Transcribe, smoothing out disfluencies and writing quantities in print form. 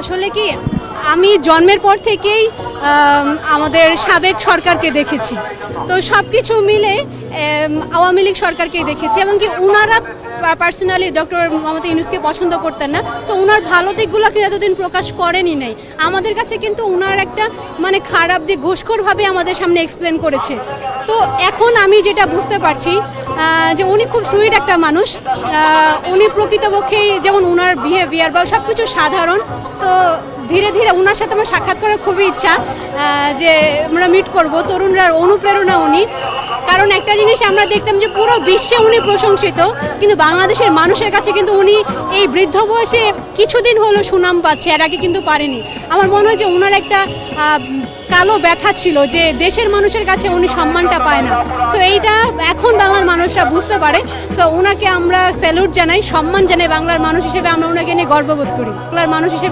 আসলে কি আমি জন্মের পর থেকেই আমাদের সাবেক সরকারকে দেখেছি, তো সব কিছু মিলে আওয়ামী লীগ সরকারকেই দেখেছি এবং কি উনারা পার্সোনালি ডক্টর মোহাম্মদ ইউনূসকে পছন্দ করতেন না। তো উনার ভালো দিকগুলোকে এতদিন প্রকাশ করেনই নাই। আমাদের কাছে কিন্তু উনার একটা মানে খারাপ দিক ঘুষখোরভাবে আমাদের সামনে এক্সপ্লেন করেছে। তো এখন আমি যেটা বুঝতে পারছি যে উনি খুব সুইট একটা মানুষ, উনি প্রকৃতপক্ষেই যেমন উনার বিহেভিয়ার বা সব কিছু সাধারণ। তো ধীরে ধীরে ওনার সাথে আমার সাক্ষাৎ করার খুবই ইচ্ছা, যে আমরা মিট করব। তরুণরা অনুপ্রেরণা উনি, কারণ একটা জিনিস আমরা দেখতাম যে পুরো বিশ্বে উনি প্রশংসিত, কিন্তু বাংলাদেশের মানুষের কাছে কিন্তু উনি এই বৃদ্ধ বয়সে কিছুদিন হলো সুনাম পাচ্ছে, এর আগে কিন্তু পারেনি। আমার মনে হয় যে ওনার একটা কালো ব্যথা ছিল যে দেশের মানুষের কাছে উনি সম্মানটা পায় না। সো এইটা এখন বাংলার মানুষরা বুঝতে পারে। সো ওনাকে আমরা স্যালুট জানাই, সম্মান জানাই। বাংলার মানুষ হিসেবে আমরা ওনাকে নিয়ে গর্ববোধ করি। বাংলার মানুষ হিসেবে